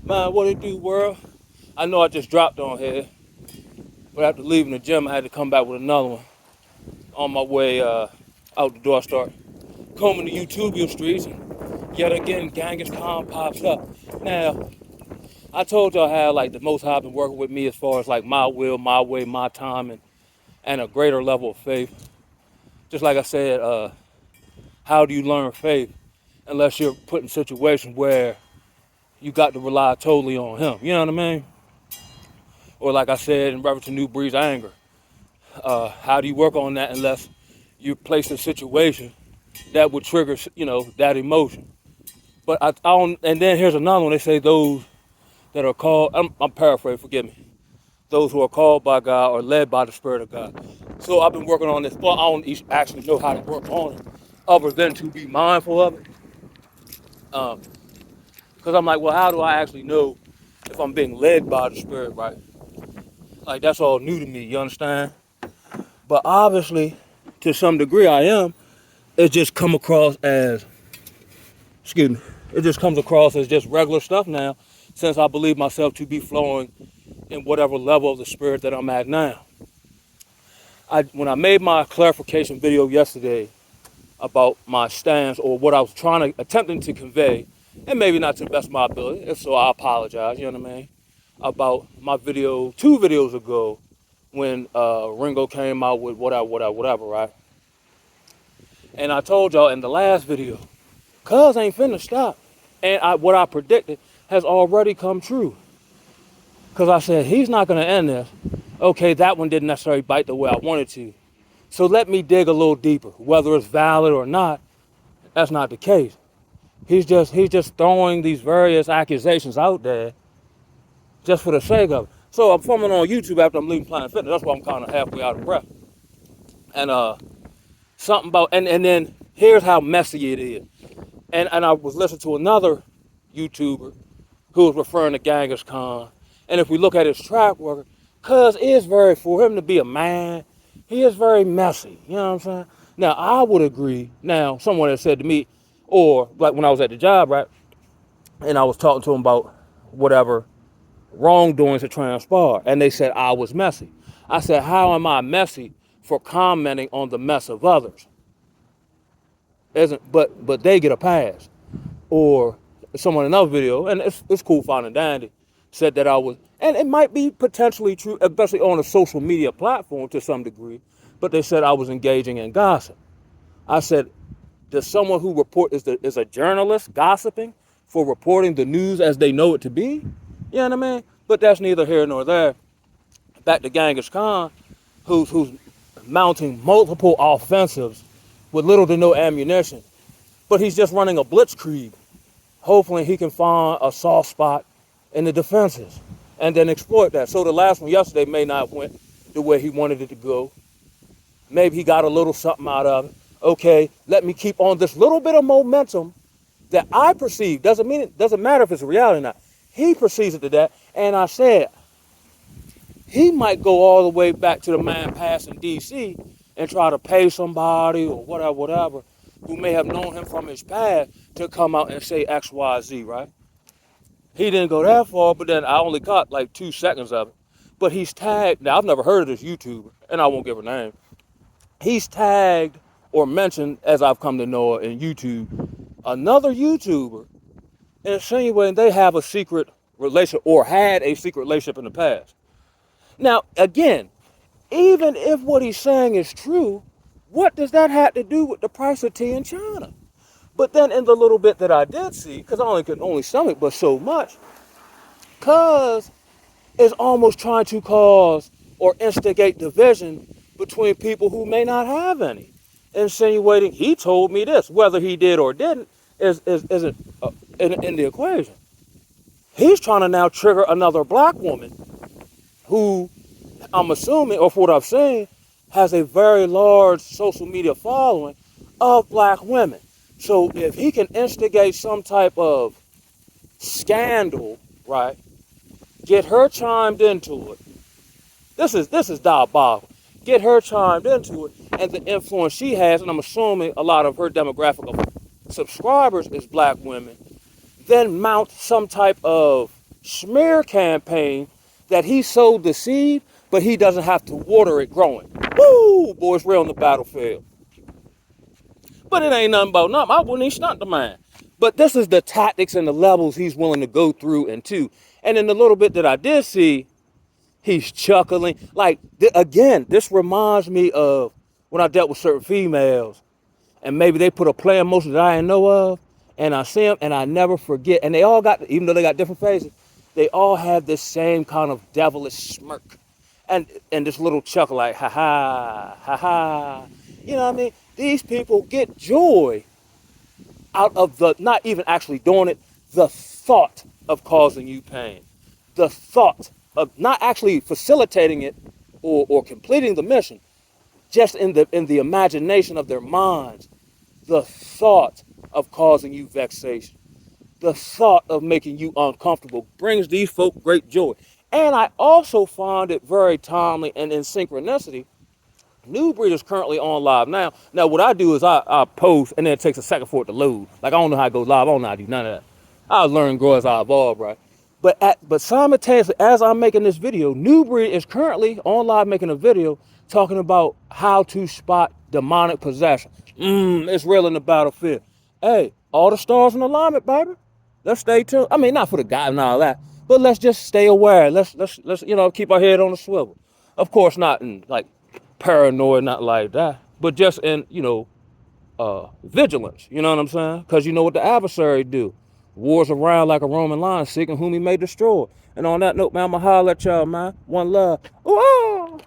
Man, what it do, world? I know I just dropped on here, but after leaving the gym, I had to come back with another one. On my way out the door, I start combing the YouTube streets, and yet again, Genghis Khan pops up. Now, I told y'all how like the Most High been working with me as far as like my will, my way, my time, and a greater level of faith. Just like I said, how do you learn faith unless you're put in situations where you got to rely totally on Him? You know what I mean? Or like I said in reference to New Breed's anger, how do you work on that unless you're placed in a situation that would trigger, that emotion? But I don't, and then here's another one. They say those that are called, I'm paraphrasing, forgive me. Those who are called by God are led by the Spirit of God. So I've been working on this, but I don't actually know how to work on it other than to be mindful of it. Because I'm like, well, how do I actually know if I'm being led by the Spirit, right? Like, that's all new to me, you understand? But obviously, to some degree, I am. It just come across as, excuse me, it just comes across as just regular stuff now, since I believe myself to be flowing in whatever level of the Spirit that I'm at now. When I made my clarification video yesterday about my stance or what I was attempting to convey, and maybe not to the best of my ability, if so, I apologize, you know what I mean? About my video 2 videos ago when Ringo came out with whatever, right? And I told y'all in the last video, cuz ain't finna stop. And what I predicted has already come true. Because I said, he's not going to end this. Okay, that one didn't necessarily bite the way I wanted to. So let me dig a little deeper. Whether it's valid or not, that's not the case. He's just throwing these various accusations out there just for the sake of it. So I'm filming on YouTube after I'm leaving Planet Fitness. That's why I'm kind of halfway out of breath. And something about, and then here's how messy it is. And I was listening to another YouTuber who was referring to Genghis Khan. And if we look at his track record, cuz is very, for him to be a man, he is very messy. You know what I'm saying? Now, I would agree. Now, someone had said to me, or like when I was at the job, right? And I was talking to him about whatever wrongdoings that transpired. And they said I was messy. I said, how am I messy for commenting on the mess of others? But they get a pass. Or someone in another video, and it's cool, fine and dandy, said that I was, and it might be potentially true, especially on a social media platform to some degree, but they said I was engaging in gossip. I said, does someone who is a journalist gossiping for reporting the news as they know it to be? You know what I mean? But that's neither here nor there. Back to Genghis Khan, who's mounting multiple offensives with little to no ammunition, but he's just running a blitzkrieg. Hopefully he can find a soft spot in the defenses and then exploit that. So the last one yesterday may not have went the way he wanted it to go. Maybe he got a little something out of it. Okay, let me keep on this little bit of momentum that I perceive. Doesn't matter if it's reality or not. He perceives it to that. And I said, he might go all the way back to the man pass in D.C. and try to pay somebody or whatever, who may have known him from his past to come out and say X, Y, Z, right? He didn't go that far, but then I only caught like 2 seconds of it. But he's tagged, now I've never heard of this YouTuber, and I won't give her name. He's tagged or mentioned, as I've come to know her in YouTube, another YouTuber insinuating they have a secret relationship or had a secret relationship in the past. Now, again, even if what he's saying is true, what does that have to do with the price of tea in China? But then in the little bit that I did see, because I could only stomach but so much, cuz is almost trying to cause or instigate division between people who may not have any. Insinuating he told me this, whether he did or didn't, isn't in the equation. He's trying to now trigger another black woman who, I'm assuming, or for what I've seen, has a very large social media following of black women. So if he can instigate some type of scandal, right, get her chimed into it. This is diabolical. Get her chimed into it, and the influence she has, and I'm assuming a lot of her demographic of subscribers is black women, then mount some type of smear campaign that he sowed the seed, but he doesn't have to water it growing. Woo, boy, it's real on the battlefield. But it ain't nothing about nothing. I wouldn't even stunt the man. But this is the tactics and the levels he's willing to go through and to. And in the little bit that I did see, he's chuckling. Like, again, this reminds me of when I dealt with certain females and maybe they put a play in motion that I didn't know of, and I see them and I never forget. And they all got, even though they got different faces, they all have this same kind of devilish smirk and this little chuckle like, ha ha, ha ha. You know what I mean? These people get joy out of the, not even actually doing it, the thought of causing you pain. The thought of not actually facilitating it or completing the mission, just in the imagination of their minds. The thought of causing you vexation, the thought of making you uncomfortable brings these folk great joy. And I also find it very timely and in synchronicity. New Breed is currently on live now. Now, what I do is I post, and then it takes a second for it to load. Like, I don't know how it goes live. I don't know how to do none of that. I learn and grow as I evolve, right? But simultaneously, as I'm making this video, New Breed is currently on live making a video talking about how to spot demonic possession. It's real in the battlefield. Hey, all the stars in alignment, baby. Let's stay tuned. I mean, not for the guy and all that, but let's just stay aware. Let's keep our head on the swivel. Of course, not in like paranoid, not like that, but just in vigilance. You know what I'm saying? Because you know what the adversary do. Wars around like a Roman lion, seeking whom he may destroy. And on that note, man, I'ma holler at y'all, man. One love. Ooh, ah.